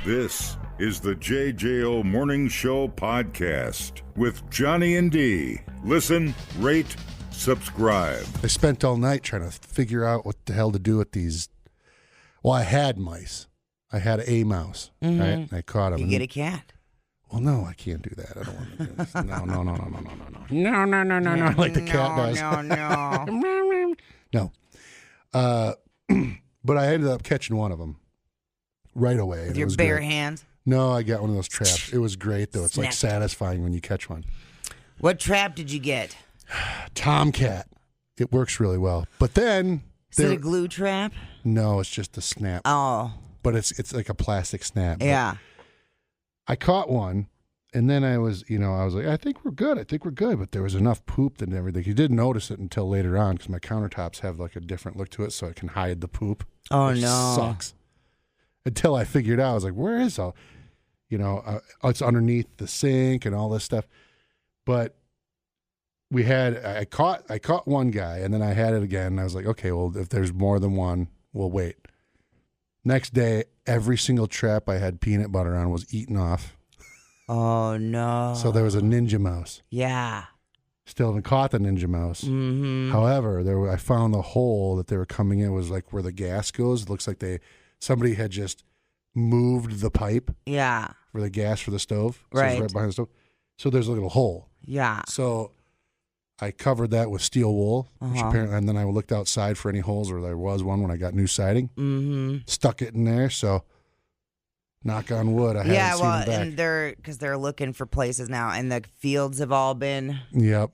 This is the JJO Morning Show podcast with Johnny and D. Listen, rate, subscribe. I spent all night trying to figure out what the hell to do with these. Well, I had mice. I had a mouse, right? And I caught him. You get a cat. Well, no, I can't do that. I don't want to do this. No. Like the cat does. No. But I ended up catching one of them right away. With your bare hands? No, I got one of those traps. It was great, though. It's like satisfying when you catch one. What trap did you get? Tomcat. It works really well. But then... Is it a glue trap? No, it's just a snap. Oh. But it's like a plastic snap. Yeah. I caught one, and then I was like, I think we're good. But there was enough poop and everything. You didn't notice it until later on because my countertops have like a different look to it, so I can hide the poop. Oh, which no. Sucks. Until I figured out, I was like, where is all? It's underneath the sink and all this stuff. But I caught one guy, and then I had it again. And I was like, okay, well, if there's more than one, we'll wait. Next day, every single trap I had peanut butter on was eaten off. Oh, no. So there was a ninja mouse. Yeah. Still haven't caught the ninja mouse. Mm-hmm. However, I found the hole that they were coming in was like where the gas goes. It looks like somebody had just moved the pipe. Yeah. For the gas for the stove. So Right. it's right behind the stove. So there's a little hole. Yeah. So I covered that with steel wool, which Uh-huh. apparently, and then I looked outside for any holes, or there was one when I got new siding. Mm-hmm. Stuck it in there, so knock on wood, I haven't seen it back. And they're looking for places now, and the fields have all been Yep.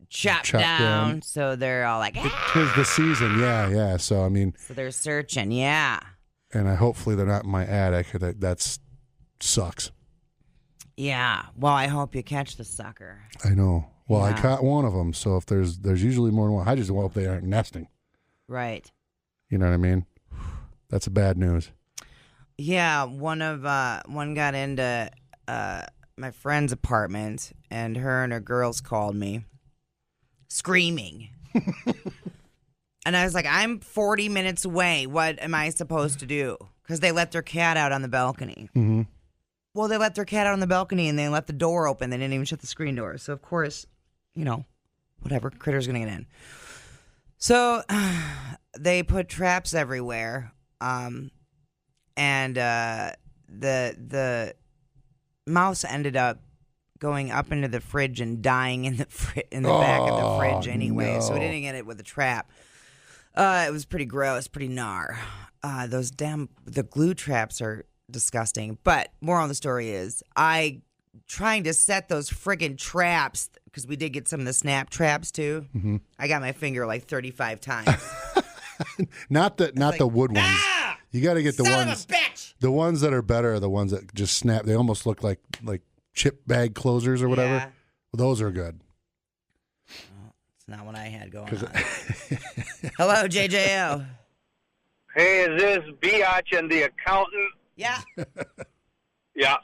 chopped down, so they're all like, Tis the season, yeah. So I mean, so they're searching, yeah. and hopefully they're not in my attic. That sucks. Yeah. Well, I hope you catch the sucker. I know. Well, I Yeah. caught one of them, so if there's usually more than one. I just hope they aren't nesting. Right. You know what I mean? That's bad news. Yeah, one got into my friend's apartment, and her girls called me screaming. And I was like, I'm 40 minutes away. What am I supposed to do? Because they let their cat out on the balcony. Mm-hmm. Well, they let their cat out on the balcony, and they left the door open. They didn't even shut the screen door. So, of course, whatever, critter's going to get in. So they put traps everywhere. And the mouse ended up going up into the fridge and dying in the back of the fridge anyway. No. So we didn't get it with a trap. It was pretty gross, pretty gnar. The glue traps are disgusting. But moral of the story is, trying to set those friggin' traps, because we did get some of the snap traps too. Mm-hmm. I got my finger like 35 times. Not the wood ones. You got to get the son ones. Of a bitch! The ones that are better are the ones that just snap. They almost look like chip bag closers or whatever. Yeah. Well, those are good. Well, it's not what I had going on. Hello, JJO. Hey, is this Biatch and the accountant? Yeah. Yeah.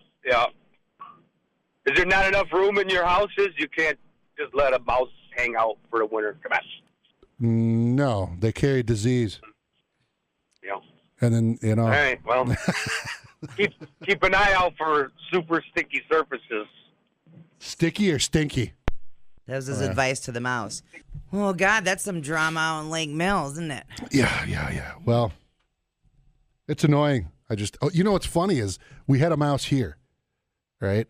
Is there not enough room in your houses? You can't just let a mouse hang out for the winter. Come on. No, they carry disease. Yeah. And then, All right, well, keep an eye out for super sticky surfaces. Sticky or stinky? That was his advice to the mouse. Oh, God, that's some drama out in Lake Mills, isn't it? Yeah. Well, it's annoying. What's funny is we had a mouse here, right?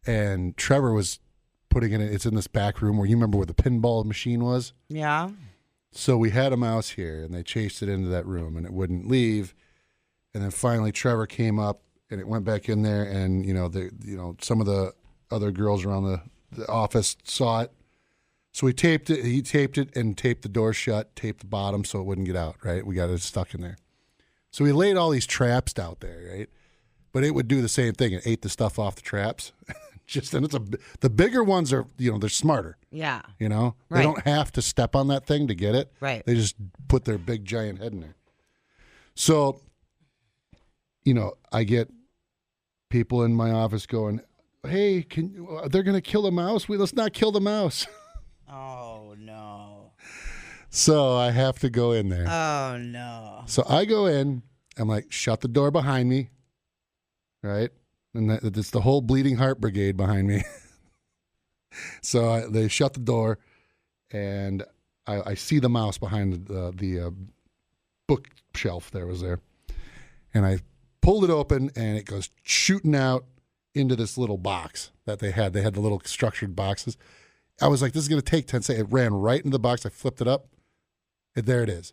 And Trevor was putting it. It's in this back room where you remember where the pinball machine was. Yeah. So we had a mouse here, and they chased it into that room, and it wouldn't leave. And then finally, Trevor came up, and it went back in there, and some of the other girls around the office saw it. So we taped it. He taped it and taped the door shut, taped the bottom so it wouldn't get out. Right? We got it stuck in there. So we laid all these traps out there, right? But it would do the same thing. It ate the stuff off the traps. The bigger ones are, they're smarter. Yeah. Right. They don't have to step on that thing to get it. Right. They just put their big giant head in there. So, I get people in my office going, "Hey, they're going to kill the mouse. Let's not kill the mouse." Oh no. So I have to go in there. Oh no. So I go in. I'm like, shut the door behind me. right? And it's the whole Bleeding Heart Brigade behind me. So they shut the door, and I see the mouse behind the bookshelf that was there. And I pulled it open, and it goes shooting out into this little box that they had. They had the little structured boxes. I was like, this is going to take 10 seconds. It ran right into the box. I flipped it up, and there it is.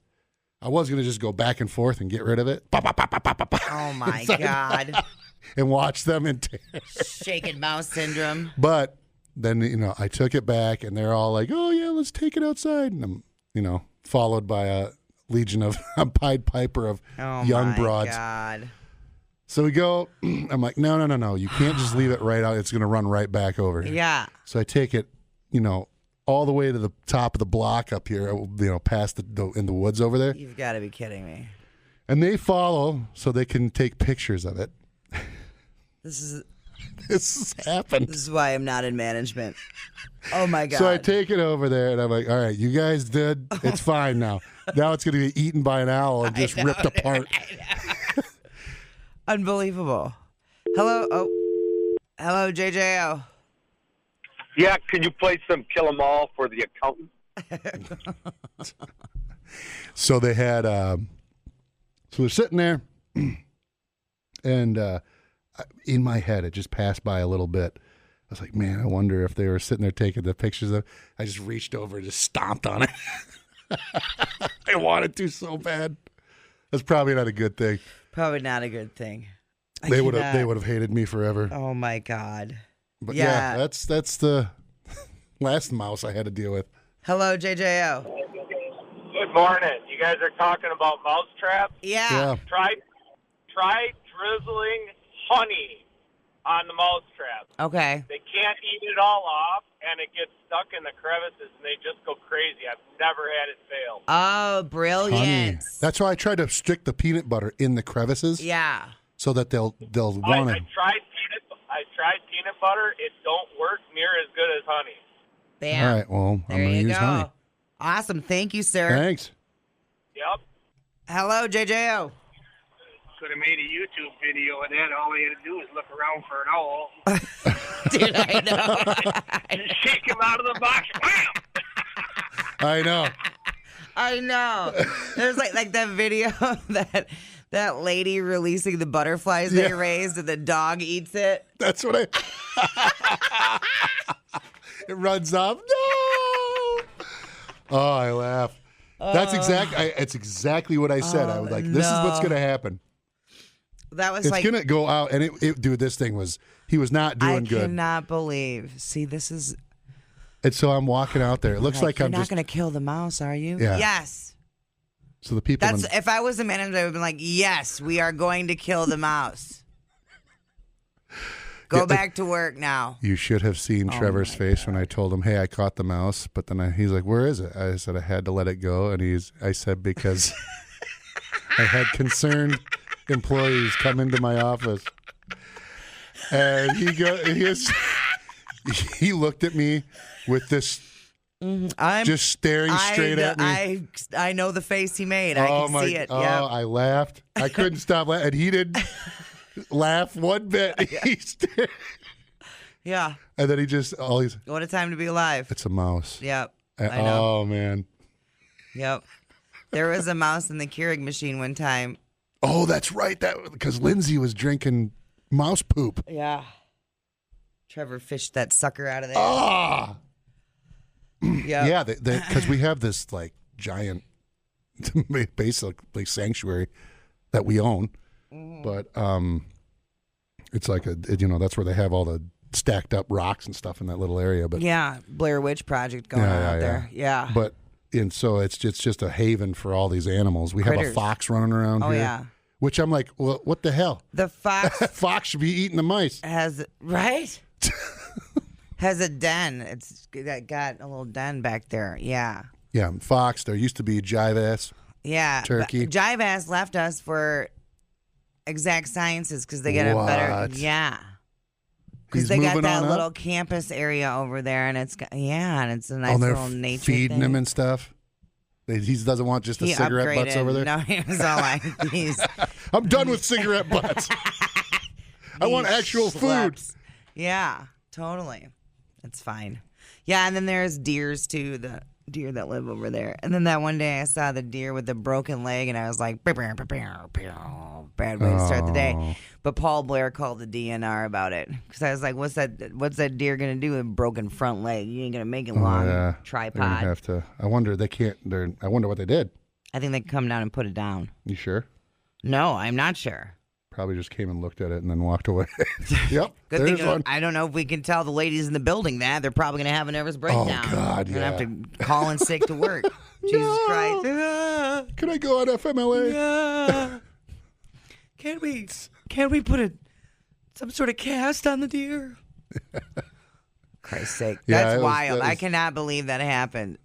I was going to just go back and forth and get rid of it. Oh, my God. And watch them in tears. Shaken mouse syndrome. But then, I took it back, and they're all like, oh, yeah, let's take it outside. And I'm, followed by a legion of a Pied Piper of young broads. Oh, my God. So we go, I'm like, no. You can't just leave it right out. It's going to run right back over here. Yeah. So I take it, all the way to the top of the block up here, past in the woods over there. You've got to be kidding me. And they follow so they can take pictures of it. This has happened. is why I'm not in management. Oh, my God. So I take it over there, and I'm like, all right, you guys did. It's fine now. Now it's going to be eaten by an owl and just ripped apart. Unbelievable. Hello, JJO. Yeah, can you play some Kill 'Em All for the accountant? So they had, so they're sitting there, and in my head, it just passed by a little bit. I was like, man, I wonder if they were sitting there taking the pictures of. I just reached over and just stomped on it. I wanted to so bad. That's probably not a good thing. Probably not a good thing. They would have hated me forever. Oh, my God. But yeah, that's the last mouse I had to deal with. Hello, JJO. Good morning. You guys are talking about mouse traps? Yeah. Try drizzling honey on the mouse trap. Okay. They can't eat it all off, and it gets stuck in the crevices, and they just go crazy. I've never had it fail. Oh, brilliant. Honey. That's why I tried to stick the peanut butter in the crevices. Yeah. So that they'll want to. I tried peanut butter. It don't work near as good as honey. Bam. All right, well, There I'm going to you use go. honey. Awesome. Thank you, sir. Thanks. Yep. Hello, JJO. Could have made a YouTube video of that. All you had to do is look around for an owl. Dude, I know. Just shake him out of the box. Bam! I know. I know. There's like that video that lady releasing the butterflies they raised and the dog eats it. That's what it runs off. No. Oh, I laugh. That's it's exactly what I said. I was like, this is what's going to happen. That was It's going to go out. And dude, this thing he was not doing good. I cannot believe. See, this is. And so I'm walking out there. It looks like you're I'm not just. going to kill the mouse, are you? Yeah. Yes. So the people. If I was a manager, I would have been like, yes, we are going to kill the mouse. Go back to work now. You should have seen Trevor's face when I told him, hey, I caught the mouse. But then he's like, where is it? I said, I had to let it go. And I said, because I had concerned employees come into my office. And he looked at me with this, just staring straight at me. I know the face he made. I can see it. Yeah. I laughed. I couldn't stop laughing. And he didn't laugh one bit. He stared. Yeah. And then he just, What a time to be alive. it's a mouse. Yep. I know. Oh, man. Yep. There was a mouse in the Keurig machine one time. Oh, that's right. Because Lindsay was drinking mouse poop. Yeah. Trevor fished that sucker out of there. Ah. Yep. Yeah, because we have this like giant, basically sanctuary that we own, but it's like that's where they have all the stacked up rocks and stuff in that little area. But yeah, Blair Witch Project going on out there. Yeah. But so it's just a haven for all these animals. We have Critters. a fox running around here. Yeah. Which I'm like, well, what the hell? The fox Fox should be eating the mice. has a den. It's got a little den back there. Yeah. Yeah, fox. There used to be jive ass. Yeah. Turkey. But Jive Ass left us for Exact Sciences because they get a better. What? Yeah. He's Because they got moving that on up? little campus area over there, and it's a nice Oh, they're little nature feeding thing. him and stuff. He doesn't want just the He cigarette butts upgraded. over there. No, he was all like, he's. I'm done with cigarette butts. I want actual food. Yeah, totally. That's fine. Yeah, and then there's deers too, the deer that live over there. And then that one day I saw the deer with the broken leg, and I was like, bad way to start the day. But Paul Blair called the DNR about it because I was like, what's that deer gonna do with a broken front leg? You ain't gonna make it long. Tripod. They're gonna have to. I wonder I wonder what they did. I think they come down and put it down. You sure? No, I'm not sure. Probably just came and looked at it and then walked away. Yep. Good there's thing one. I don't know if we can tell the ladies in the building that. They're probably going to have a nervous breakdown. Oh, God, They're going to have to call in sick to work. Jesus Christ. Can I go on FMLA? Yeah. Can't we put some sort of cast on the deer? Christ's sake. That's wild. I cannot believe that happened.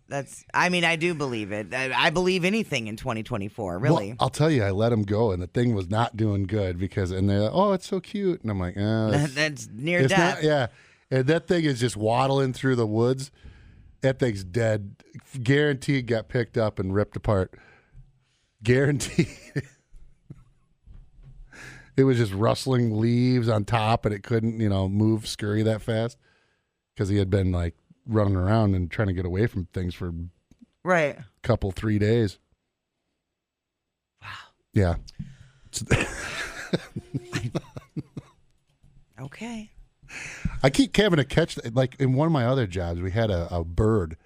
I do believe it. I believe anything in 2024, really. Well, I'll tell you, I let him go, and the thing was not doing good and they're like, oh, it's so cute. And I'm like, that's near death. Yeah. And that thing is just waddling through the woods. That thing's dead. Guaranteed got picked up and ripped apart. Guaranteed. It was just rustling leaves on top, and it couldn't, scurry that fast. Because he had been like running around and trying to get away from things for right couple 3 days. Wow. Yeah. Okay. I keep having to catch like in one of my other jobs. We had a bird,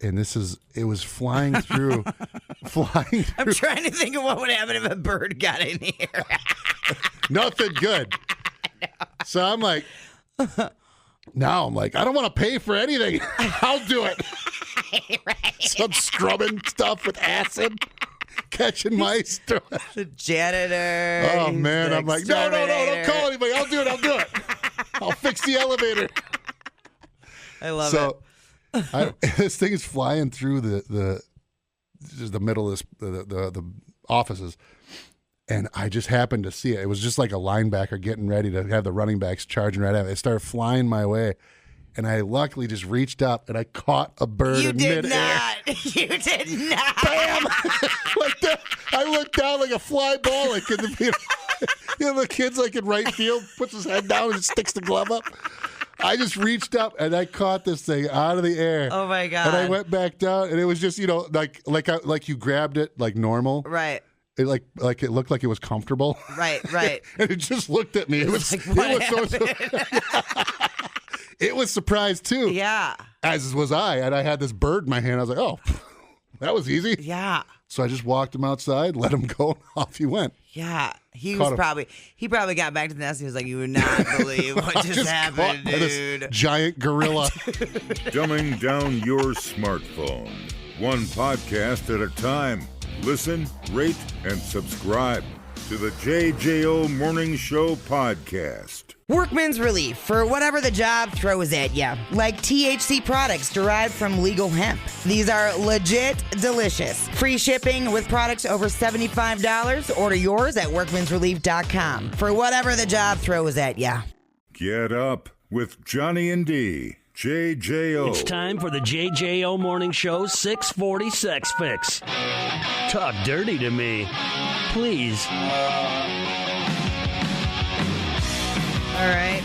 and it was flying through. I'm trying to think of what would happen if a bird got in here. Nothing good. No. So I'm like. Now I'm like, I don't want to pay for anything. I'll do it. Right. Some scrubbing stuff with acid, catching mice. The janitor. Oh, man. I'm like, no, don't call anybody. I'll do it. I'll fix the elevator. I love it. This thing is flying through the middle of the offices. And I just happened to see it. It was just like a linebacker getting ready to have the running backs charging right at it. It started flying my way. And I luckily just reached up and I caught a bird in midair. You did not. Bam! Like that. I looked down like a fly ball. Like the kid's like in right field, puts his head down and sticks the glove up. I just reached up and I caught this thing out of the air. Oh my God. And I went back down and it was just, like you grabbed it like normal. Right. It like it looked like it was comfortable. Right. And it just looked at me. It was it was surprised too. Yeah. As was I. And I had this bird in my hand. I was like, oh, that was easy. Yeah. So I just walked him outside, let him go, and off he went. Yeah. He probably got back to the nest. He was like, you would not believe what just happened, dude. This giant gorilla. Dumbing down your smartphone. One podcast at a time. Listen, rate, and subscribe to the JJO Morning Show podcast. Workman's Relief for whatever the job throws at you, like THC products derived from legal hemp. These are legit delicious. Free shipping with products over $75. Order yours at workmansrelief.com for whatever the job throws at you. Get up with Johnny and D. JJO. It's time for the JJO Morning Show 640 Sex Fix. Talk dirty to me, please. All right.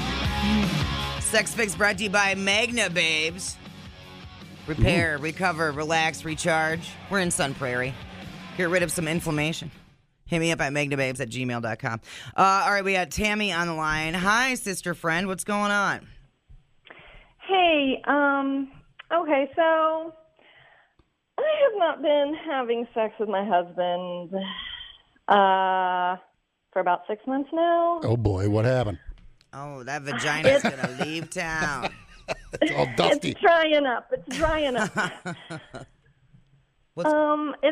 Sex Fix brought to you by Magna Babes. Repair, recover, relax, recharge. We're in Sun Prairie. Get rid of some inflammation. Hit me up at magnababes@gmail.com. All right, we got Tammy on the line. Hi, sister friend. What's going on? Hey, okay, so I have not been having sex with my husband for about 6 months now. Oh, boy, what happened? Oh, that vagina's going to leave town. It's all dusty. It's drying up. It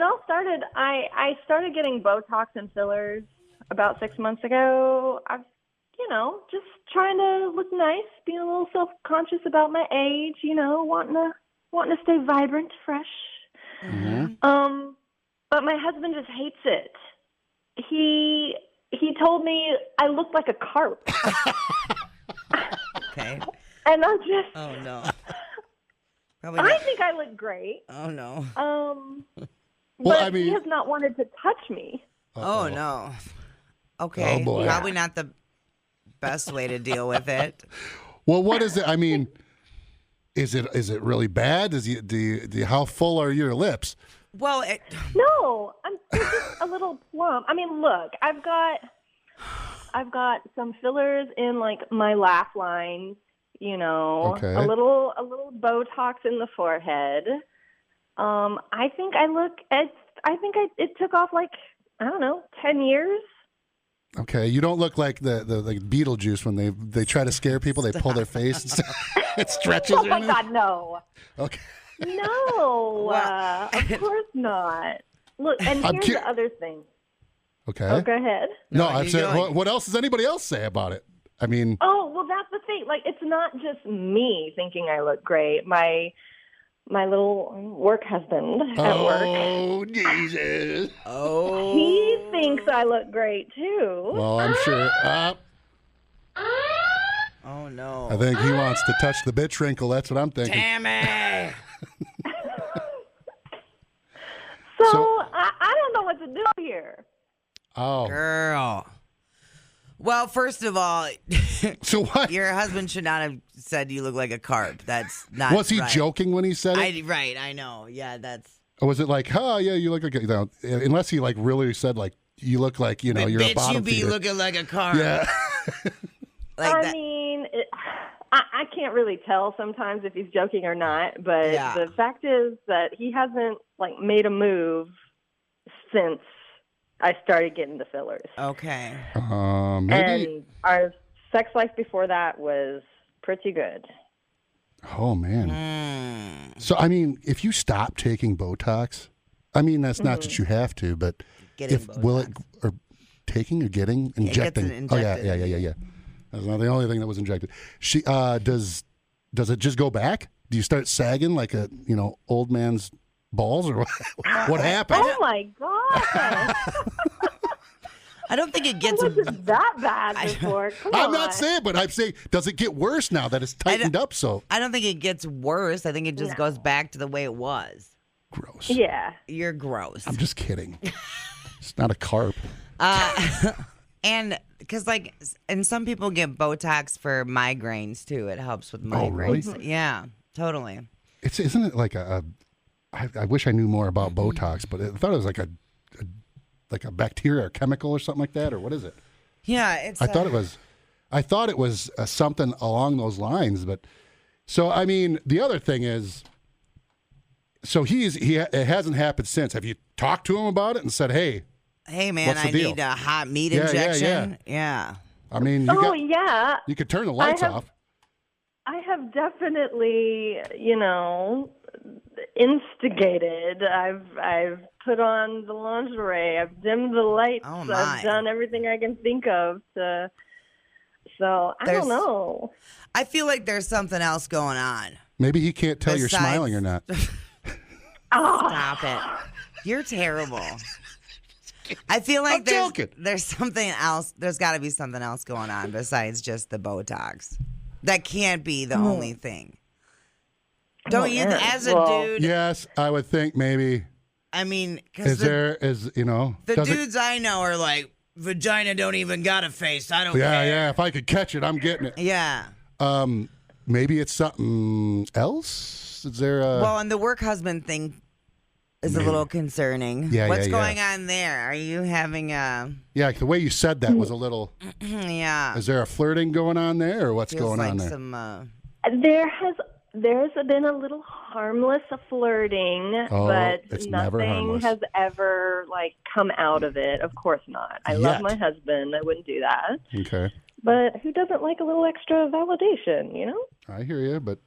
all started, I started getting Botox and fillers about 6 months ago. I've just trying to look nice, being a little self-conscious about my age, wanting to stay vibrant, fresh. Mm-hmm. But my husband just hates it. He told me I look like a carp. Okay. And I'm just... Oh, no. I think I look great. Oh, no. But he has not wanted to touch me. Oh, no. Okay. Oh, boy. Probably not the best way to deal with it. Well, what is it? I mean, is it really bad? How full are your lips? Well, No, they're just a little plump. I mean, look, I've got some fillers in like my laugh lines, Okay. a little Botox in the forehead. I think it took off like, I don't know, 10 years. Okay, you don't look like the like Beetlejuice when they try to scare people. They pull their face and it stretches. Oh my God, no. Okay. No, of course not. Look, and here's the other thing. Okay. Oh, go ahead. No, I'm saying, what else does anybody else say about it? I mean. Oh, well, that's the thing. Like, it's not just me thinking I look great. My little work husband at work. Oh, Jesus. oh, He thinks I look great, too. Well, I'm sure. oh no. I think he wants to touch the bitch wrinkle. That's what I'm thinking. Tammy. So I don't know what to do here. Oh. Girl. Well, first of all, So what? your husband should not have said you look like a carp. That's not Was he right. joking when he said it? Right, I know. Yeah, that's... Or was it like, oh, yeah, you look like, unless he like really said like, you look like, you're a bitch, bottom you be feeder. looking like a carp. Yeah. Like I that. mean, I can't really tell sometimes if he's joking or not, but Yeah. the fact is that he hasn't like made a move since I started getting the fillers. Okay. Maybe. And our sex life before that was pretty good. Oh, man. So, I mean, if you stop taking Botox, I mean, that's not that you have to, but Getting will it, or taking or getting, injecting? injected. Oh, yeah. That's not the only thing that was injected. She does it just go back? Do you start sagging like a, old man's balls or what happened? Oh my God! I don't think it gets... It wasn't that bad before. Come I'm on. not saying, but I'm saying, does it get worse now that it's tightened up so? I don't think it gets worse. I think it just goes back to the way it was. Gross. Yeah. You're gross. I'm just kidding. It's not a carp. And because, and some people get Botox for migraines, too. It helps with Oh, really? migraines. Yeah, totally. Isn't it like I wish I knew more about Botox, but I thought it was like a bacteria or chemical or something like that, or what is it? Yeah, it's... I thought it was something along those lines, but so I mean, the other thing is, so it hasn't happened since. Have you talked to him about it and said, hey, man, what's the I deal? need a hot meat Yeah, injection? yeah. I mean, Yeah. you could turn the lights off. I have definitely, instigated. I've put on the lingerie. I've dimmed the lights. Oh, my. I've done everything I can think of to. So I don't know. I feel like there's something else going on. Maybe he can't tell you're Besides- smiling or not. Stop it. You're terrible. I feel like I'm joking. there's something else. There's got to be something else going on besides just the Botox. That can't be the only thing. Don't you, man. as a Well, dude? Yes, I would think maybe. I mean, because The does it- dudes I know are like, vagina don't even got a face. I don't care. Yeah. If I could catch it, I'm getting it. Yeah. Maybe it's something else. Is there a? Well, and the work husband thing is a little concerning. Yeah, What's yeah. going on there? Are you having a? Yeah, the way you said that was a little. Yeah. Is there a flirting going on there, or what's Feels going like on there? some. There's been a little harmless flirting, Oh, but it's never nothing harmless. has ever come out of it. Of course not. I Yet. love my husband. I wouldn't do that. Okay, But who doesn't like a little extra validation? I hear you, but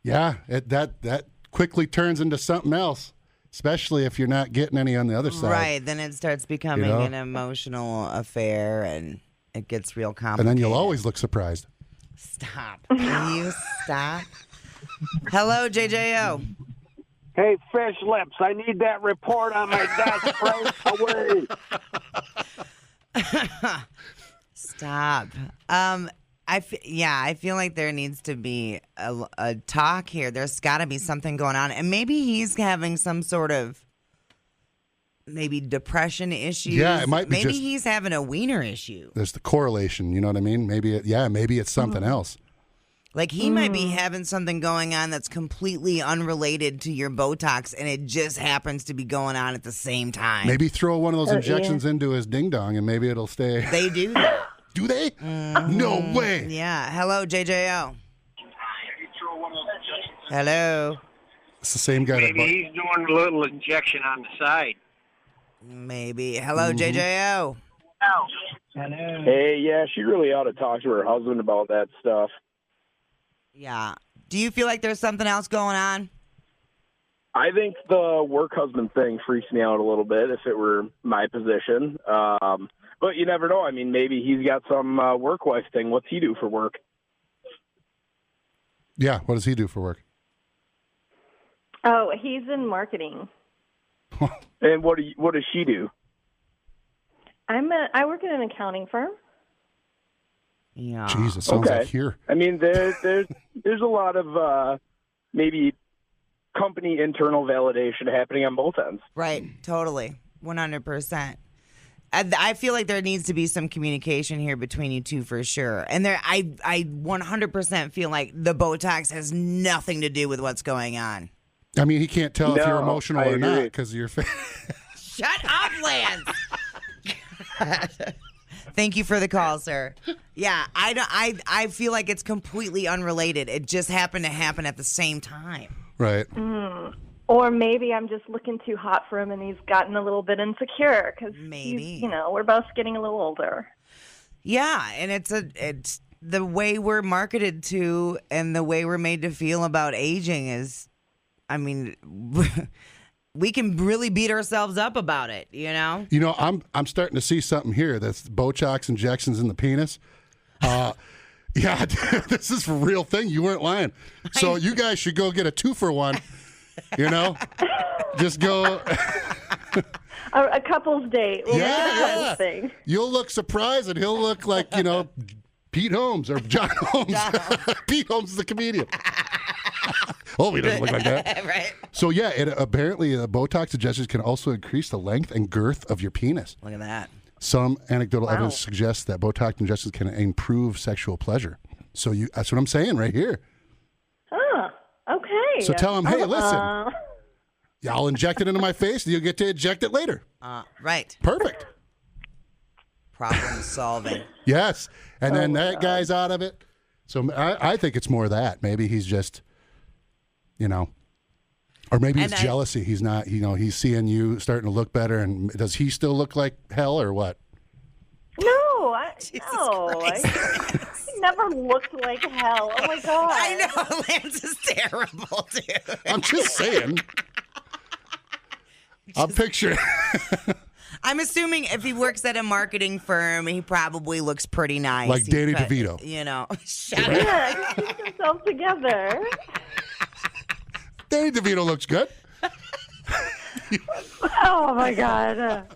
yeah, that quickly turns into something else, especially if you're not getting any on the other side. Right. Then it starts becoming an emotional affair, and it gets real complicated. And then you'll always look surprised. Stop. Can you stop? Hello, JJO. Hey, fish lips, I need that report on my desk right away. Stop. I feel like there needs to be a talk here. There's got to be something going on, and maybe he's having some sort of maybe depression issues. Yeah, it might be maybe just- he's having a wiener issue. There's the correlation, you know what I mean? Maybe it's something else. Like he might be having something going on that's completely unrelated to your Botox, and it just happens to be going on at the same time. Maybe throw one of those injections into his ding dong, and maybe it'll stay. They do that. Do they? No way. Yeah. Hello, JJO. Hello. It's the same guy that. Maybe he's doing a little injection on the side. Maybe. Hello, JJO. Hey, yeah, she really ought to talk to her husband about that stuff. Yeah. Do you feel like there's something else going on? I think the work husband thing freaks me out a little bit if it were my position. But you never know. I mean, maybe he's got some work wife thing. What's he do for work? Yeah, what does he do for work? Oh, he's in marketing. And what does she do? I work at an accounting firm. Yeah. Jesus, sounds like here. I mean, there's a lot of maybe company internal validation happening on both ends. Right. Totally. 100%. I feel like there needs to be some communication here between you two for sure. And I 100% feel like the Botox has nothing to do with what's going on. I mean, he can't tell if you're emotional or not agree. because of your face. Shut up, Lance. Thank you for the call, sir. Yeah, I feel like it's completely unrelated. It just happened to happen at the same time. Right. Or maybe I'm just looking too hot for him and he's gotten a little bit insecure because Maybe. we're both getting a little older. Yeah, and it's the way we're marketed to and the way we're made to feel about aging is, I mean, we can really beat ourselves up about it, you know? You know, I'm starting to see something here. That's Botox injections in the penis. Yeah, this is a real thing. You weren't lying. So you guys should go get a 2-for-1. You know, just go. A couple's date. We'll make it a couple's thing. You'll look surprised, and he'll look like Pete Holmes or John Holmes. Pete Holmes is the comedian. Oh, he doesn't look like that. Right. So yeah, apparently Botox injections can also increase the length and girth of your penis. Look at that. Some anecdotal evidence suggests that Botox injections can improve sexual pleasure. So that's what I'm saying right here. Oh, okay. So tell him, hey, listen, I'll inject it into my face, and you'll get to inject it later. Right. Perfect. Problem solving. Yes, and then that guy's out of it. So I think it's more that. Maybe he's just, or maybe it's jealousy. He's not, he's seeing you starting to look better, and does he still look like hell or what? No, I never looked like hell. Oh my god! I know, Lance is terrible, dude. I'm just saying. I'm picturing. I'm assuming if he works at a marketing firm, he probably looks pretty nice. Like Danny DeVito. Shut up. Yeah, he keeps himself together. Danny DeVito looks good. Oh my god.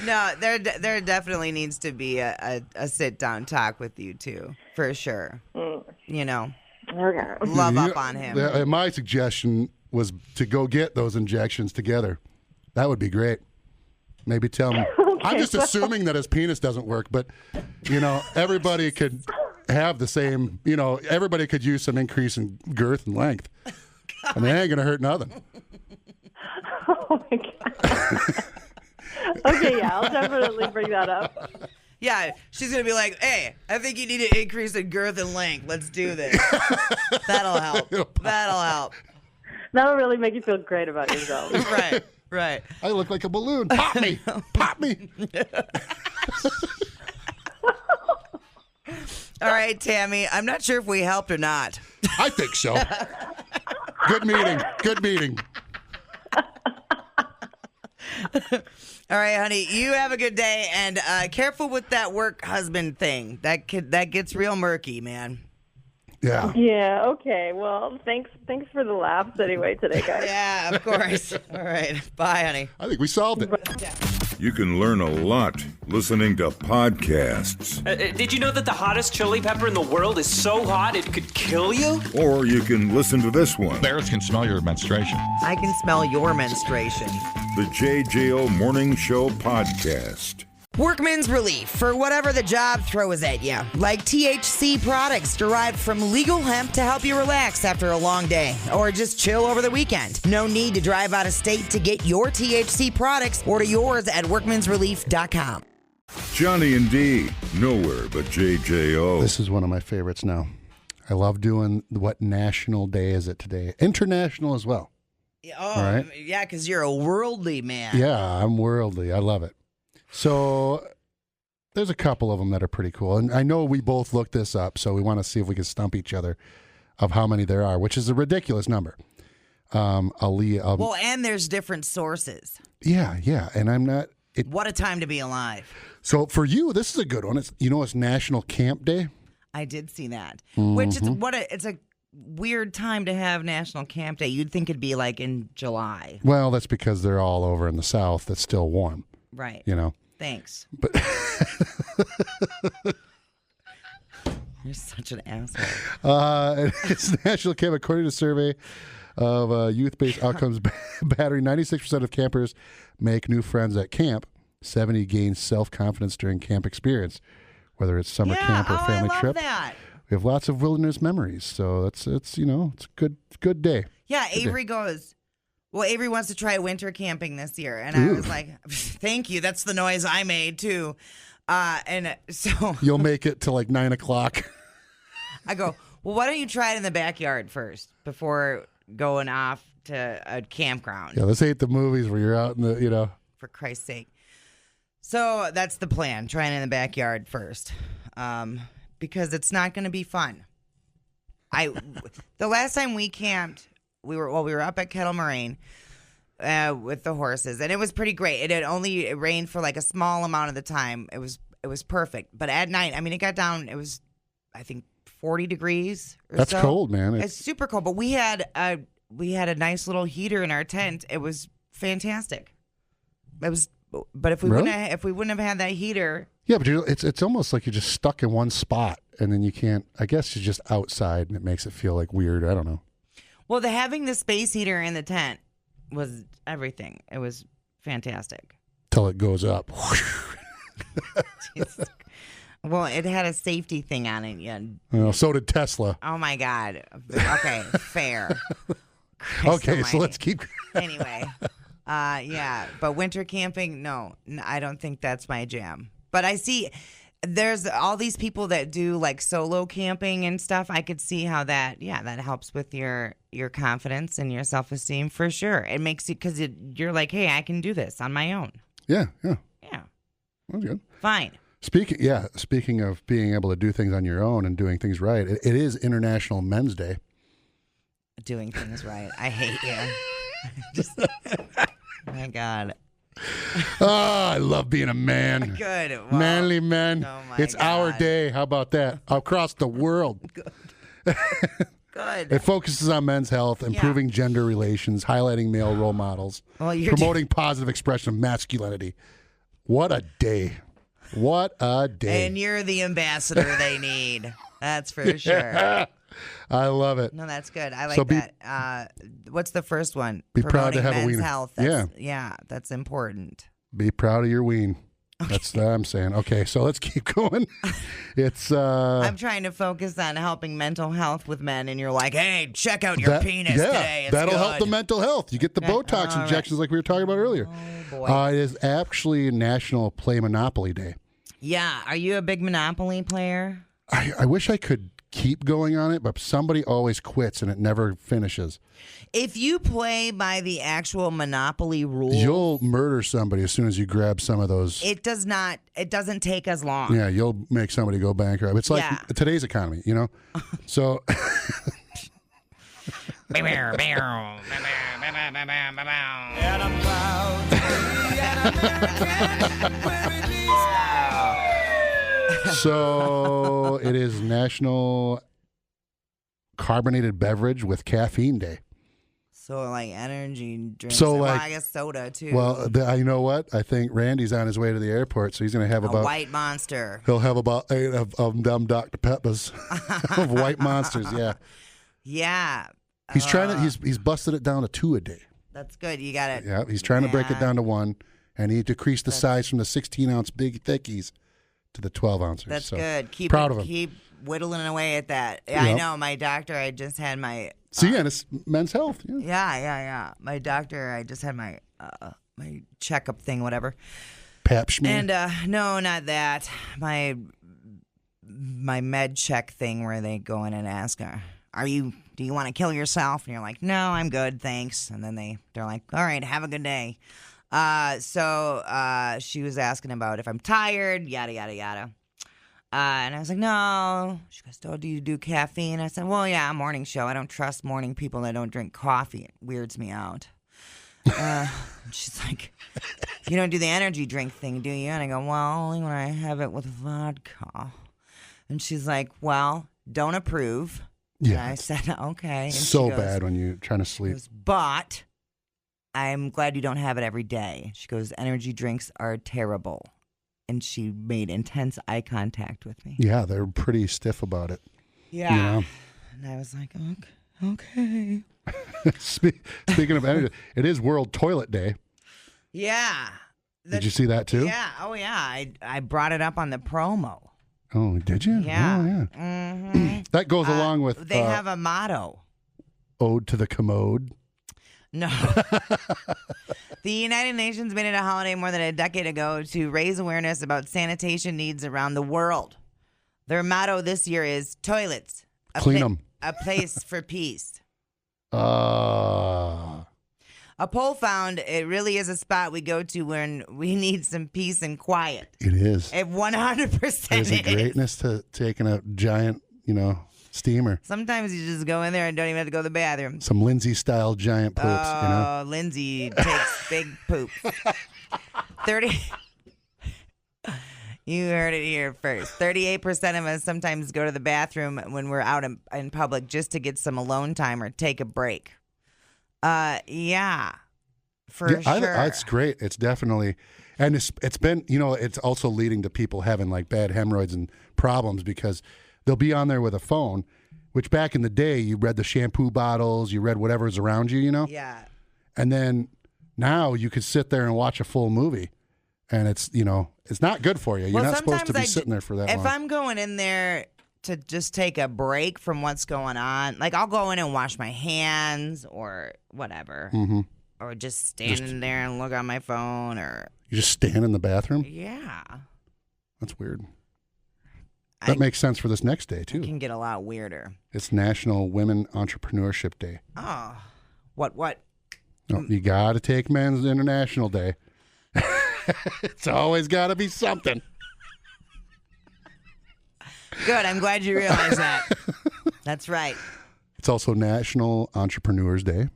No, there definitely needs to be a sit down talk with you two, for sure. Okay. Love up on him. My suggestion was to go get those injections together. That would be great. Maybe tell him. Okay, I'm just assuming that his penis doesn't work, but everybody could have the same. Everybody could use some increase in girth and length. I mean, it ain't gonna hurt nothing. Oh my god. Okay, yeah, I'll definitely bring that up. Yeah, she's going to be like, hey, I think you need to increase in girth and length. Let's do this. That'll help. That'll help. That'll really make you feel great about yourself. Right. I look like a balloon. Pop me. Pop me. All right, Tammy. I'm not sure if we helped or not. I think so. Good meeting. Good meeting. All right, honey. You have a good day, and careful with that work husband thing. That gets real murky, man. Yeah. Yeah, okay. Well, thanks for the laughs anyway today, guys. Yeah, of course. All right. Bye, honey. I think we solved it. Yeah. You can learn a lot listening to podcasts. Did you know that the hottest chili pepper in the world is so hot it could kill you? Or you can listen to this one. Bears can smell your menstruation. I can smell your menstruation. The JJO Morning Show Podcast. Workman's relief for whatever the job throws at you, like THC products derived from legal hemp to help you relax after a long day or just chill over the weekend. No need to drive out of state to get your THC products. Order yours at workmansrelief.com. Johnny and D, nowhere but JJO. This is one of my favorites now. I love doing what national day is it today? International as well. Oh, right? Yeah, because you're a worldly man. Yeah, I'm worldly. I love it. So there's a couple of them that are pretty cool. And I know we both looked this up, so we want to see if we can stump each other of how many there are, which is a ridiculous number. Well, and there's different sources. Yeah. And I'm not... What a time to be alive. So for you, this is a good one. It's National Camp Day. I did see that. Mm-hmm. Which it's a weird time to have National Camp Day. You'd think it'd be like in July. Well, that's because they're all over in the South. That's still warm. Right. Thanks. But you're such an asshole. It's National Camp. According to a survey of youth-based outcomes battery, 96% of campers make new friends at camp. 70 gain self-confidence during camp experience, whether it's summer camp or family I love trip. That. We have lots of wilderness memories, so it's a good day. Yeah, Avery goes. Well, Avery wants to try winter camping this year. And I was like, thank you. That's the noise I made, too. And so... You'll make it to like 9 o'clock. I go, well, why don't you try it in the backyard first before going off to a campground? Yeah, this ain't the movies where you're out in the, For Christ's sake. So that's the plan, trying it in the backyard first. Because it's not going to be fun. The last time we camped... We were up at Kettle Moraine with the horses, and it was pretty great. It had only rained for like a small amount of the time. It was perfect. But at night, it got down. It was, I think, 40 degrees. That's so. Cold, man. It's super cold. But we had a nice little heater in our tent. It was fantastic. It was, but if we really? wouldn't have had that heater. Yeah, but it's almost like you're just stuck in one spot, and then you can't. I guess you're just outside, and it makes it feel like weird. I don't know. Well, having the space heater in the tent was everything. It was fantastic. Till it goes up. Well, it had a safety thing on it. Yeah. Well, so did Tesla. Oh, my God. Okay, fair. Okay, so let's keep... Anyway, yeah. But winter camping, no, I don't think that's my jam. But I see... There's all these people that do like solo camping and stuff. I could see how that helps with your confidence and your self-esteem for sure. It makes you, because you're like, hey, I can do this on my own. Yeah. That's good. Fine. Speaking of being able to do things on your own and doing things right, it is International Men's Day. Doing things right. I hate you. Oh my God. I love being a man. Good. Well, manly man. Oh my it's God. our day. How about that? Across the world. Good. It focuses on men's health, improving gender relations, highlighting male role models, promoting positive expression of masculinity. What a day. What a day. And you're the ambassador they need. That's for sure. I love it. No, that's good. I like that. What's the first one? Be proud to have men's a wiener. Health. Yeah, that's important. Be proud of your ween. That's what I'm saying. Okay, so let's keep going. It's I'm trying to focus on helping mental health with men, and you're like, hey, check out your penis today. It's that'll good. help the mental health. You get the Botox injections like we were talking about earlier. Oh, boy. It is actually National Play Monopoly Day. Yeah. Are you a big Monopoly player? I wish I could keep going on it, but somebody always quits and it never finishes. If you play by the actual Monopoly rules, you'll murder somebody as soon as you grab some of those. It doesn't take as long. Yeah, you'll make somebody go bankrupt. It's like today's economy, So So it is National Carbonated Beverage with Caffeine Day. So like energy drinks. So, Well, like- I guess soda too. Well, you know what? I think Randy's on his way to the airport, so he's going to have a about white monster. he'll have about 8 of them Dr. Peppers of white monsters. Yeah, Yeah. he's trying to. He's busted it down to 2 a day. That's good. You got it. Yeah, he's trying to break it down to 1, and he decreased the size from the 16-ounce big thickies to the 12 ounces. That's so, good. Keep proud of him. Keep whittling away at that. Yeah, I Yep. know. My doctor, I just had my. See, and it's men's health. Yeah. Yeah. My doctor, I just had my my checkup thing, whatever. Pap smear. And no, not that. My med check thing where they go in and ask her, do you want to kill yourself? And you're like, no, I'm good, thanks. And then they're like, all right, have a good day. So she was asking about if I'm tired, yada, yada, yada. And I was like, no. She goes, oh, do you do caffeine? I said, well, yeah, morning show. I don't trust morning people that don't drink coffee. It weirds me out. She's like, you don't do the energy drink thing, do you? And I go, well, only when I have it with vodka. And she's like, well, don't approve. Yeah, And I said, okay. And so she goes, bad when you're trying to sleep. but I'm glad you don't have it every day. She goes, energy drinks are terrible. And she made intense eye contact with me. Yeah, they're pretty stiff about it. Yeah. You know? And I was like, okay. Speaking of energy, it is World Toilet Day. Yeah. Did you see that too? Yeah. Oh, yeah. I brought it up on the promo. Oh, did you? Yeah. Oh, yeah. Mm-hmm. That goes along with They have a motto. Ode to the Commode. No. The United Nations made it a holiday more than a decade ago to raise awareness about sanitation needs around the world. Their motto this year is toilets. Clean 'em. A place for peace. Uh, A poll found it really is a spot we go to when we need some peace and quiet. it is. It 100% There's a is. greatness to taking a giant, steamer. Sometimes you just go in there and don't even have to go to the bathroom. Some Lindsay-style giant poops, Oh, Lindsay takes big poop. 30. You heard it here first. 38% of us sometimes go to the bathroom when we're out in public just to get some alone time or take a break. Yeah, for sure. It's great. It's definitely, and it's been, it's also leading to people having like bad hemorrhoids and problems because they'll be on there with a phone, which back in the day, you read the shampoo bottles, you read whatever's around you, Yeah. And then now you could sit there and watch a full movie, and it's not good for you. You're not supposed to be sitting there for that long. If I'm going in there to just take a break from what's going on, like I'll go in and wash my hands or whatever, or just standing there and look on my phone, or You just stand in the bathroom? yeah, That's weird. That makes sense for this next day, too. it can get a lot weirder. It's National Women Entrepreneurship Day. Oh, what? No, you got to take Men's International Day. It's always got to be something. Good. I'm glad you realized that. That's right. It's also National Entrepreneurs Day.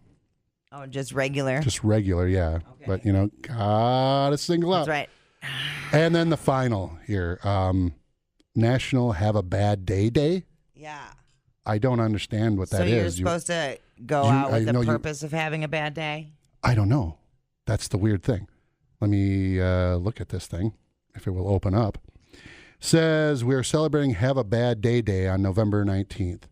Oh, just regular. Just regular, yeah. Okay. But, got to single out. That's right. And then the final here, National Have a Bad Day Day. Yeah. I don't understand what that So you're is. supposed to go you- out I with the know you- purpose of having a bad day? I don't know. That's the weird thing. Let me look at this thing, if it will open up. Says we are celebrating Have a Bad Day Day on November 19th.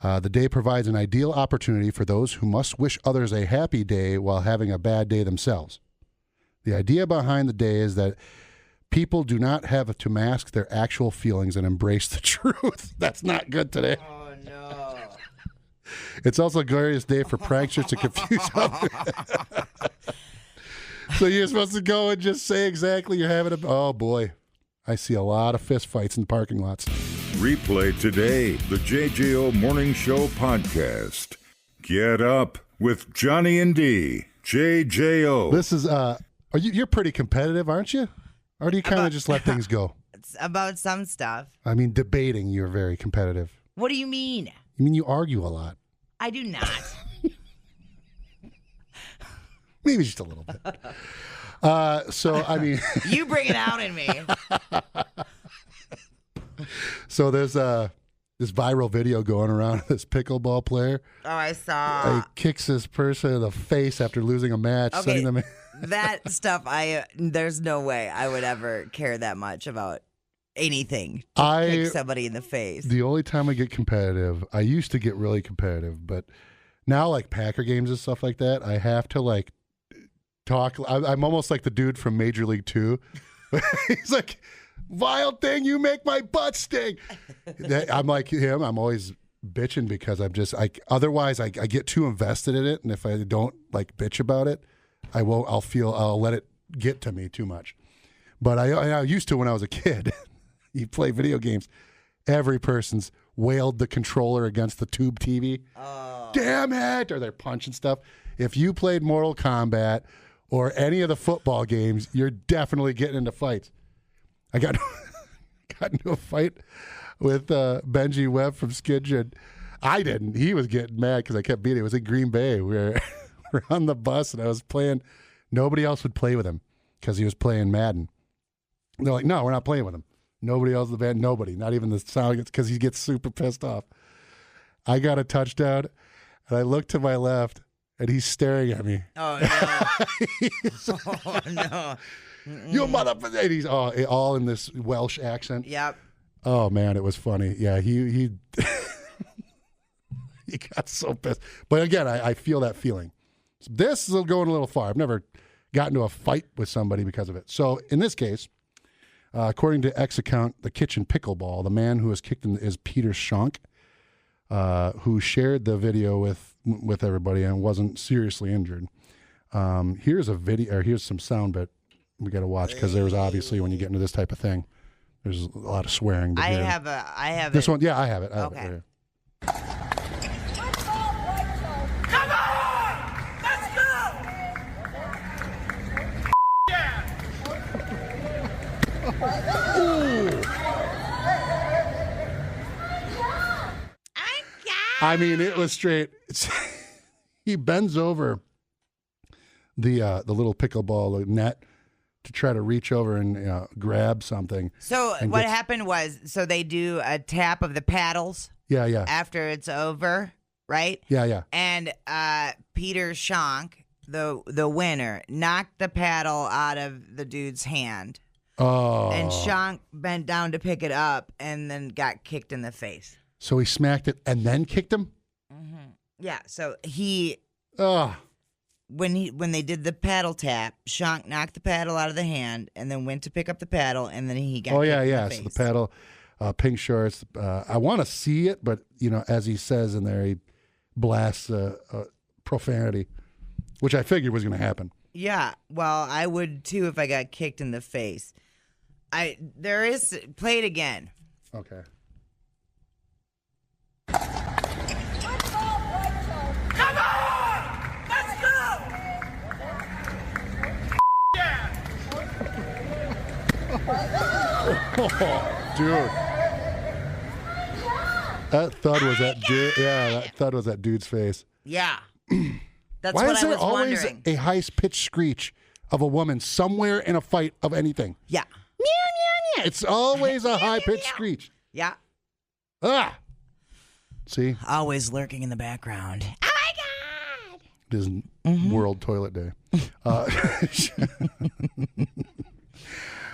The day provides an ideal opportunity for those who must wish others a happy day while having a bad day themselves. The idea behind the day is that people do not have to mask their actual feelings and embrace the truth. That's not good today. Oh, no. It's also a glorious day for pranksters to confuse others. So you're supposed to go and just say exactly you're having a... Oh, boy. I see a lot of fist fights in parking lots. Replay today the JJO Morning Show podcast. Get up with Johnny and D. JJO. This is... You're pretty competitive, aren't you? Or do you kind of just let things go? It's about some stuff. I mean, debating, you're very competitive. What do you mean? You mean you argue a lot? I do not. Maybe just a little bit. So, I mean... You bring it out in me. So there's this viral video going around of this pickleball player. Oh, I saw. He kicks this person in the face after losing a match, Okay, sending them in. that stuff, there's no way I would ever care that much about anything to kick somebody in the face. The only time I get competitive, I used to get really competitive, but now like Packer games and stuff like that, I have to like talk. I'm almost like the dude from Major League 2. He's like, vile thing, you make my butt sting. I'm like him. I'm always bitching because otherwise I get too invested in it. And if I don't like bitch about it, I'll let it get to me too much. But I used to when I was a kid. You play video games, every person's wailed the controller against the tube TV. Oh. Damn it! Or they're punching stuff. If you played Mortal Kombat or any of the football games, you're definitely getting into fights. I got into a fight with Benji Webb from Skidgen. I didn't. He was getting mad because I kept beating him. It was in Green Bay. We're on the bus, and I was playing. Nobody else would play with him because he was playing Madden. And they're like, no, we're not playing with him. Nobody else in the band, nobody, not even the sound, because he gets super pissed off. I got a touchdown, and I look to my left, and he's staring at me. Oh, no. Oh, no. You motherfucker. And he's all in this Welsh accent. Yep. Oh, man, it was funny. Yeah, he he got so pissed. But again, I feel that feeling. So this is going a little far. I've never gotten into a fight with somebody because of it. So in this case, according to X account, The Kitchen Pickleball, the man who was kicked is Peter Schonk, who shared the video with everybody and wasn't seriously injured. Here's a video, or here's some sound bit we got to watch because there was obviously when you get into this type of thing, there's a lot of swearing. I have this one. Yeah, I have it. Okay. Right here. I mean, it was straight. He bends over the little pickleball net to try to reach over and grab something. So what happened was, they do a tap of the paddles. Yeah, yeah. After it's over, right? Yeah, yeah. And Peter Schonk, the winner, knocked the paddle out of the dude's hand. Oh. And Schonk bent down to pick it up and then got kicked in the face. So he smacked it and then kicked him? Mm-hmm. Yeah, so he... Oh. When they did the paddle tap, Schonk knocked the paddle out of the hand and then went to pick up the paddle and then he got kicked in the face. So the paddle, pink shorts. I want to see it, but, as he says in there, he blasts profanity, which I figured was going to happen. Yeah, well, I would too if I got kicked in the face. Play it again. Okay. Come on! Let's go! Yeah! Oh, dude. That thud was that dude. Yeah, that thud was that dude's face. Yeah. That's Why what is I there was always wondering. a high-pitched screech of a woman somewhere in a fight of anything? Yeah. Meow, meow, meow. It's always a high-pitched screech. Yeah. Ah. See? Always lurking in the background. Oh my God! It is World Toilet Day.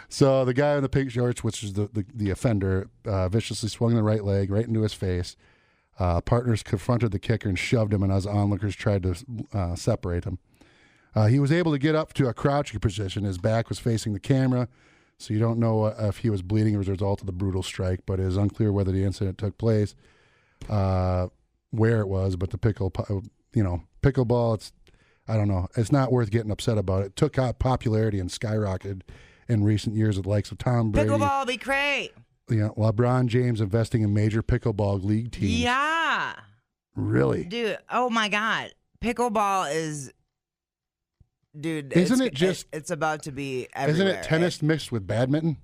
So the guy in the pink shorts, which is the offender, viciously swung the right leg right into his face. Partners confronted the kicker and shoved him, and as onlookers tried to separate him. He was able to get up to a crouching position. His back was facing the camera, so you don't know if he was bleeding as a result of the brutal strike, but it is unclear whether the incident took place, where it was. But the pickleball, I don't know. It's not worth getting upset about. It took out popularity and skyrocketed in recent years with the likes of Tom Brady. Pickleball be great. Yeah, LeBron James investing in major pickleball league teams. Yeah. Really? Dude, oh my God. Pickleball is... Dude, isn't it just... It's about to be everywhere. Isn't it tennis mixed with badminton?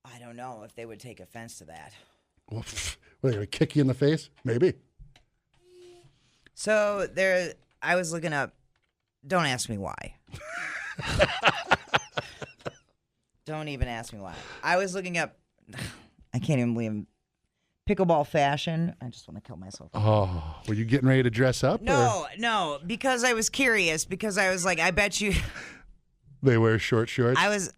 I don't know if they would take offense to that. Well, what, they would kick you in the face? Maybe. So I was looking up... Don't ask me why. Don't even ask me why. I was looking up... I can't even believe I'm pickleball fashion. I just want to kill myself. Oh, were you getting ready to dress up? No, because I was curious. Because I was like, I bet you They wear short shorts. I was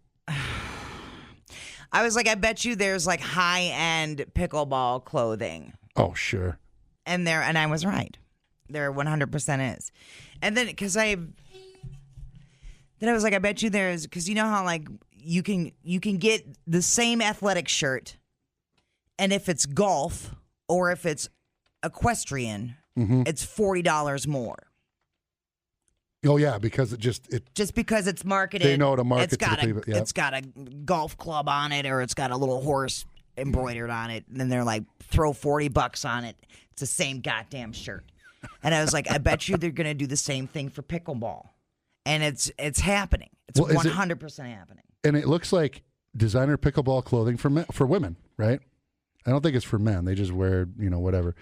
like, I bet you there's like high-end pickleball clothing. Oh, sure. And I was right. There 100% is. And then I was like, I bet you there's, because you know how like you can get the same athletic shirt, and if it's golf or if it's equestrian, it's $40 more. Oh yeah, because just because it's marketed. They know to market to the people. Yeah. It's got a golf club on it, or it's got a little horse embroidered on it, and then they're like, throw $40 on it. It's the same goddamn shirt. And I was like, I bet you they're gonna do the same thing for pickleball, and it's happening. It's 100% happening. And it looks like designer pickleball clothing for women, right? I don't think it's for men. They just wear, whatever.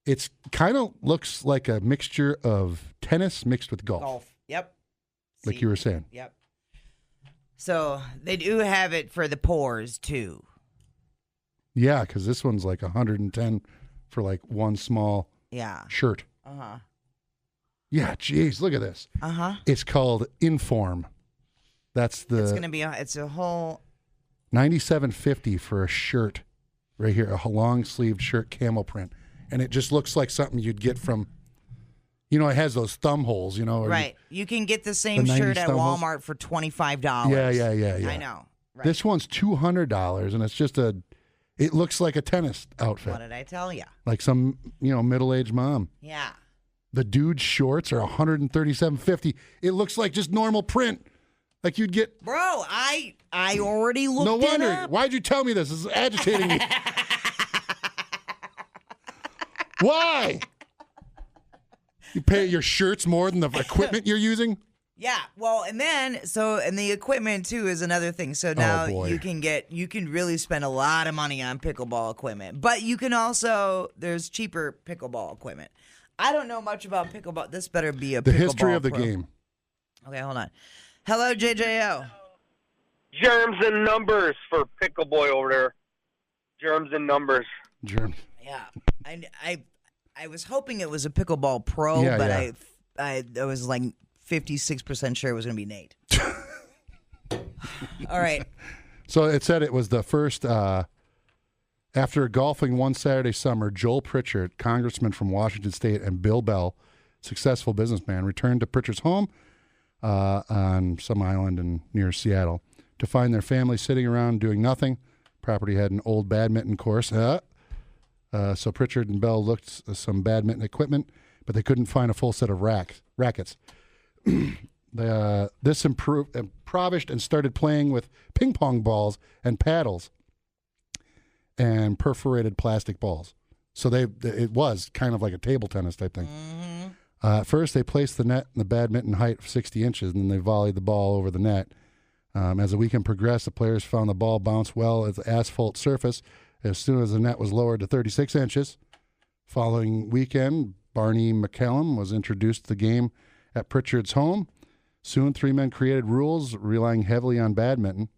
It's kind of looks like a mixture of tennis mixed with golf. Yep. Like you were saying. Yep. So they do have it for the pores too. Yeah, because this one's like 110 for like one small shirt. Uh-huh. Yeah, geez, look at this. Uh-huh. It's called Inform. It's going to be it's a whole $97.50 for a shirt right here, a long-sleeved shirt, camel print. And it just looks like something you'd get from, it has those thumb holes, Right. You can get the same shirt at Walmart for $25. Yeah. I know. Right. This one's $200, and it's just it looks like a tennis outfit. What did I tell you? Like some, middle-aged mom. Yeah. The dude's shorts are $137.50. It looks like just normal print. Like you'd get. Bro, I already looked No wonder. it up. Why'd you tell me this? This is agitating me. Why? You pay your shirts more than the equipment you're using? Yeah. Well, and the equipment too is another thing. So now you can really spend a lot of money on pickleball equipment. But you can also, there's cheaper pickleball equipment. I don't know much about pickleball. This better be a The pickleball history of the pro. game. Okay, hold on. Hello, JJO. Germs and numbers for Pickle Boy over there. Germs and numbers. Germs. Yeah. I was hoping it was a pickleball pro, but I was like 56% sure it was going to be Nate. All right. So it said it was the first, after golfing one Saturday summer, Joel Pritchard, congressman from Washington State, and Bill Bell, successful businessman, returned to Pritchard's home on some island near Seattle to find their family sitting around doing nothing. Property had an old badminton course. So Pritchard and Bell looked at some badminton equipment, but they couldn't find a full set of rackets. This improvised and started playing with ping pong balls and paddles and perforated plastic balls. So it was kind of like a table tennis type thing. Mm-hmm. At first, they placed the net in the badminton height of 60 inches, and then they volleyed the ball over the net. As the weekend progressed, the players found the ball bounce well at the asphalt surface as soon as the net was lowered to 36 inches. Following weekend, Barney McCallum was introduced to the game at Pritchard's home. Soon, three men created rules relying heavily on badminton.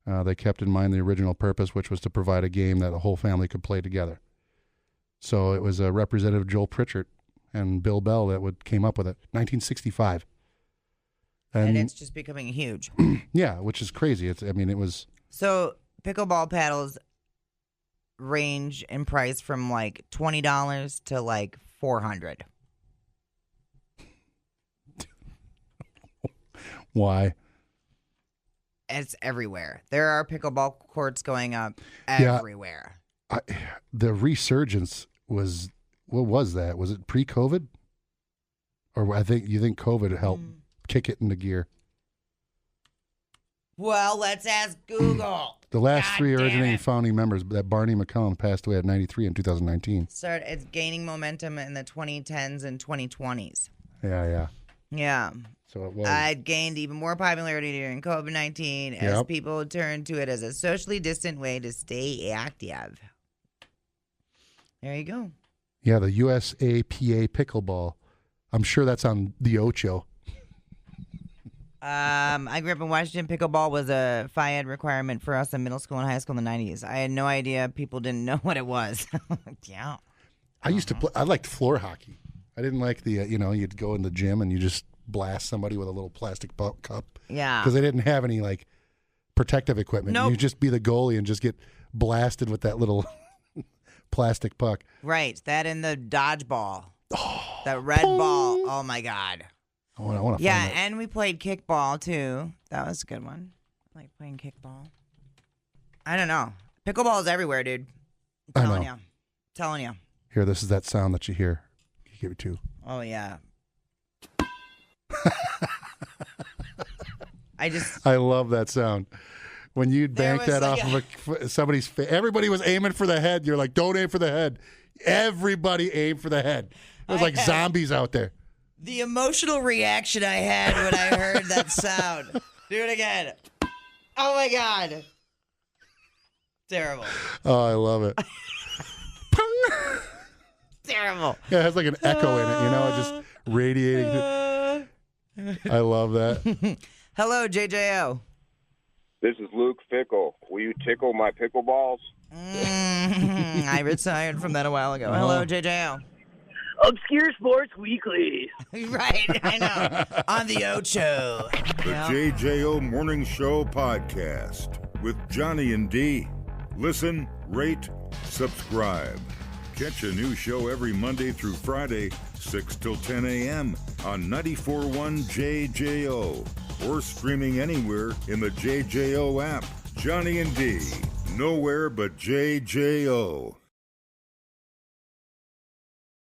They kept in mind the original purpose, which was to provide a game that the whole family could play together. So it was Representative Joel Pritchard and Bill Bell that came up with it. 1965. And it's just becoming huge. Yeah, which is crazy. It was. So pickleball paddles range in price from like $20 to like $400. Why? It's everywhere. There are pickleball courts going up everywhere. The resurgence was, what was that? Was it pre-COVID? Or you think COVID helped kick it into gear? Well, let's ask Google. The last three originating founding members, that Barney McCallum passed away at 93 in 2019. It's gaining momentum in the 2010s and 2020s. Yeah. Yeah. So it was. It gained even more popularity during COVID-19 as people turned to it as a socially distant way to stay active. There you go. Yeah, the USAPA pickleball. I'm sure that's on the Ocho. I grew up in Washington. Pickleball was a Phi-Ed requirement for us in middle school and high school in the 90s. I had no idea people didn't know what it was. Yeah. I used to play. I liked floor hockey. I didn't like the you'd go in the gym and you just blast somebody with a little plastic cup. Yeah. Because they didn't have any like protective equipment. Nope. You just be the goalie and just get blasted with that little plastic puck. Right. That and the dodgeball. That red ball. Oh my God. I want to Yeah, find that. and we played kickball too. That was a good one. I like playing kickball. I don't know. Pickleball is everywhere, dude. I I'm telling know. you. Telling you. Here, this is that sound that you hear. You give it to. Oh yeah. I love that sound. When you'd bank There that was off of somebody's face, everybody was aiming for the head. You're like, don't aim for the head. Everybody aimed for the head. It was like zombies out there. The emotional reaction I had when I heard that sound. Do it again. Oh my God. Terrible. Oh, I love it. Terrible. Yeah, it has like an echo in it, just radiating. I love that. Hello, JJO. This is Luke Fickle. Will you tickle my pickleballs? I retired from that a while ago. Hello, JJO. Obscure Sports Weekly. Right, I know. On the Ocho. The JJO Morning Show podcast with Johnny and D. Listen, rate, subscribe. Catch a new show every Monday through Friday, 6 till 10 a.m. on 94.1 JJO or streaming anywhere in the JJO app. Johnny and D, nowhere but JJO.